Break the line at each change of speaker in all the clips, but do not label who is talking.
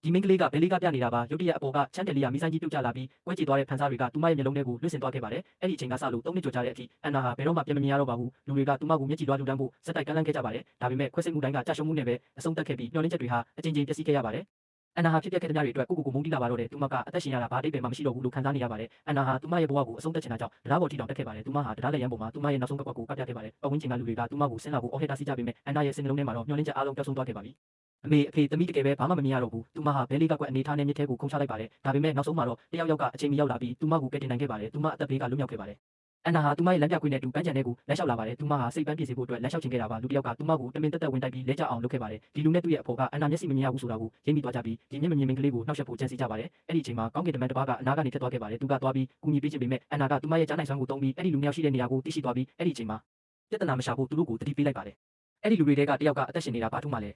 ဒီမင်းကလေးကဘယ်လေးကပြနေတာပါရုတ်တရက်အပေါ်ကချမ်းတယ်လီယာမီဆိုင်ကြီးပြုတ်ကျလာပြီးကွဲကြေသွားတဲ့ဖန်ဆားတွေကသူမရဲ့မျက်လုံးထဲကိုလွင့်စင်သွားခဲ့ပါတယ်အဲ့ဒီအချိန်ကစလို့3နှစ်ကျော်ကြာတဲ့အထိအန်နာဟာဘယ်တော့မှပြန်မမြင်ရတော့ပါဘူးလူတွေကသူမကိုမျက်ကြည်သွားလူတန်းဖို့စက်တိုက်ကမ်းလှမ်းခဲ့ကြပါတယ်ဒါပေမဲ့ခွဲစိတ်မှုတိုင်းကကြာရှုံးမှုနဲ့ပဲအဆုံးသတ်ခဲ့ပြီးမျှော်လင့်ချက်တွေဟာအချိန်ချင်းပျက်စီးခဲ့ရပါတယ်အန်နာဟာဖြစ်ပျက်ခဲ့တဲ့ညတွေအတွက်ကိုမုန်းတိလာပါတော့တယ်သူမကအသက်ရှင်ရတာဘာအတိတ်ပဲမှမရှိတော့ဘူးလို့ခံစားနေရပါတယ်အန်နာဟာသူမရဲ့ဘဝကိုအဆုံးသတ်ချင်တာကြောင့်တရားပေါ်ထိတောင်တက်ခဲ့ပါတယ်သူမဟာတရားလက်ရန်ပေါ်မှာသူမရဲ့နောက်ဆုံးတစ်ခွက်ကိုကပ်ပြခဲ့ပါတယ်ပတ်ဝန်းကျင်ကလူတွေကသူမကိုဆင်းလာဖို့အော်ဟစ်တာစီကြပေမဲ့အန်နာရဲ့စိတ်နှလုံးထဲမှာတော့မျှော်လင့်ချက်အားလုံးပျောက်ဆုံးသွားခဲ့ပါပြီအမေအဖေသမီးတကယ်ပဲဘာမှမမြင်ရတော့ဘူးသူမဟာဘဲလေးကကွက်အနေထားနဲ့မြစ်ထဲကိုခုန်ချလိုက်ပါတယ်ဒါပေမဲ့နောက်ဆုံးမှာတော့တယောက်ယောက်ကအချိန်မီရောက်လာပြီးသူမကိုကယ်တင်နိုင်ခဲ့ပါတယ်သူမအသက်ဘေးကလွတ်မြောက်ခဲ့ပါတယ်အန်နာဟာသူမရဲ့လမ်းပြခွေးနဲ့တူပန်းချန်တဲ့ကိုလက်လျှောက်လာပါတယ်သူမဟာစိတ်ပန်းပြေစေဖို့အတွက်လက်လျှောက်ချင်ခဲ့တာပါလူတစ်ယောက်ကသူမကိုတမင်တက်တက်ဝင်တိုက်ပြီးလဲကျအောင်လုပ်ခဲ့ပါတယ်ဒီလူနဲ့သူ့ရဲ့အဖေကအန်နာမျက်စိမမြင်ရဘူးဆိုတာကိုရိပ်မိသွားကြပြီးဒီမျက်မမြင်မင်းကလေးကိုနှောက်ယှက်ဖို့ကြံစည်ကြပါတယ်အဲ့ဒီအချိန်မှာကောင်းကင်တမန်တစ်ပါးကအနာကနေထွက်သွားခဲ့ပါတယ်သူကသွားပြီးကူညီပေးချင်ပေမဲ့အန်နာကသူမရဲ့ကြားနိုင်စွမ်းကိုသုံးပြီးအဲ့ဒီလူနှစ်ယောက်ရှိတဲ့နေရာကိုသိရှိသွားပြီးအဲ့ဒီအချိန်မှာပြဿနာမရှာဖို့သူတို့ကိုတတိပေးလိုက်ပါတယ်အဲ့ဒီလူတွေထဲကတယောက်ကအသက်ရှင်နေတာဘာထူးမှလဲ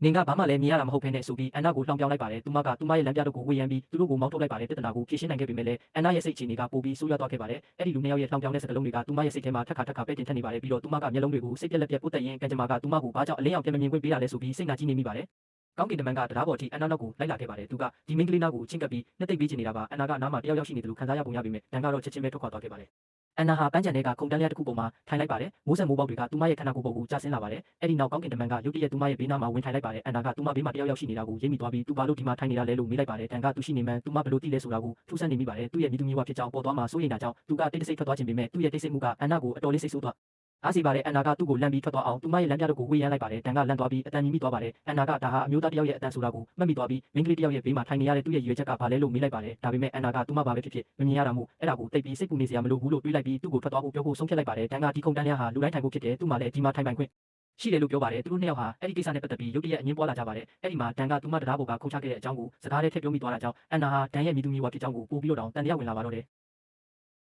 နင်ကဘာမှလည်းမြင်ရတာမဟုတ်ဘဲနဲ့ဆိုပြီးအန်နာကိုလှောင်ပြောင်းလိုက်ပါတယ်သူမကသူမရဲ့လမ်းပြတို့ကိုဝေယမ်းပြီးသူတို့ကိုမောင်းထုတ်လိုက်ပါတယ်ပြဿနာကိုဖြေရှင်းနိုင်ခဲ့ပေမဲ့လည်းအန်နာရဲ့စိတ်အခြေအနေကပိုပြီးဆိုးရွားသွားခဲ့ပါတယ်အဲ့ဒီလူနှစ်ယောက်ရဲ့လှောင်ပြောင်းတဲ့စကားလုံးတွေကသူမရဲ့စိတ်ထဲမှာထပ်ခါပဲ့တင်ထက်နေပါတယ်ပြီးတော့သူမကမျက်လုံးတွေကိုစိတ်ပြက်လက်ပြက်ပုတ်တက်ရင်းကံကြမ္မာကသူမကိုဘာကြောင့်အလင်းအောင်ပြန်မမြင်ခွင့်ပေးရလဲဆိုပြီးစိတ်နာကြီးနေမိပါတယ်ကောင်းကင်တမန်ကတရားပေါ်ထိအန်နာနောက်ကိုလိုက်လာခဲ့ပါတယ်သူကဒီမင်းကလေးနာကိုချင်းကပ်ပြီးနှစ်သိမ့်ပေးချင်နေတာပါအန်နာကနားမှာတယောက်ယောက်ရှိနေတယ်လို့ခံစားရပုံရပေမဲ့တန်ကတော့ချက်ချင်းပဲထွက်ခွာသွားခဲ့ပါတယ်အန်နာဟာပန်းချန်တွေကခုံတန်းလျက်တစ်ခုပေါ်မှာထိုင်လိုက်ပါတယ်မိုးဆက်မိုးပေါက်တွေကသူမရဲ့ခန္ဓာကိုယ်ပေါ်ကိုကျဆင်းလာပါတယ်အဲ့ဒီနောက်ကောင်းကင်တမန်ကရုတ်တရက်သူမရဲ့ဘေးနားမှာဝင်ထိုင်လိုက်ပါတယ်အန်နာကသူမဘေးမှာတယောက်ယောက်ရှိနေတာကိုရိပ်မိသွားပြီးသူဘာလို့ဒီမှာထိုင်နေတာလဲလို့မေးလိုက်ပါတယ်တန်ကသူရှိနေမှန်းသူမဘယ်လိုသိလဲဆိုတာကိုထူးဆန်းနေမိပါတယ်သူ့ရဲ့မိသူမျိုးဝဖြစ်ကြောင်းပေါ်သွားမှာစိုးရိမ်တာကြောင့်သူကတိတ်တဆိတ်ထွက်သွားခြင်းပေမဲ့သူ့ရဲ့တိတ်ဆိတ်မှုကအန်နာကိုအတော်လေးစိတ်ဆိုးသွားအားစီပါတယ်အန်နာကသူ့ကိုလန့်ပြီးထွက်သွားအောင်သူမရဲ့လမ်းပြတို့ကိုဝေးရမ်းလိုက်ပါတယ်တန်ကလန့်သွားပြီးအတန်ကြီးမိသွားပါတယ်အန်နာကဒါဟာအမျိုးသားတယောက်ရဲ့အတန်ဆိုတာကိုမှတ်မိသွားပြီးမင်းကလေးတယောက်ရဲ့ဘေးမှာထိုင်နေရတဲ့သူ့ရဲ့ရွေးချက်ကဘာလဲလို့မေးလိုက်ပါတယ်ဒါပေမဲ့အန်နာကသူမဘာပဲဖြစ်ဖြစ်မမြင်ရတာမို့အဲ့ဒါကိုတိတ်ပြီးစိတ်ပူနေစရာမလိုဘူးလို့တွေးလိုက်ပြီးသူ့ကိုထွက်သွားဖို့ပြောဖို့ဆုံးဖြတ်လိုက်ပါတယ်တန်ကဒီခုံတန်းလျက်ဟာလူတိုင်းထိုင်ဖို့ဖြစ်တယ်သူ့မှာလည်းဒီမှာထိုင်ပိုင်ခွင့်ရှိတယ်လို့ပြောပါတယ်သူတို့နှစ်ယောက်ဟာအဲ့ဒီကိစ္စနဲ့ပတ်သက်ပြီးရုတ်တရက်အငင်းပွားလာကြပါတယ်အဲ့ဒီမှာဒန်ကသူမတရားပေါ်ကခုန်ချခဲ့တဲ့အကြောင်းကိုစကားထဲထည့်ပြောမိသွားတာကြောင့်အန်နာဟာဒန်ရဲ့မိသူမျိုးဝဖြစ်ကြောင်းကိုပို့ပြီးတော့တောင်တန်တရားဝင်လာပါတော့တယ်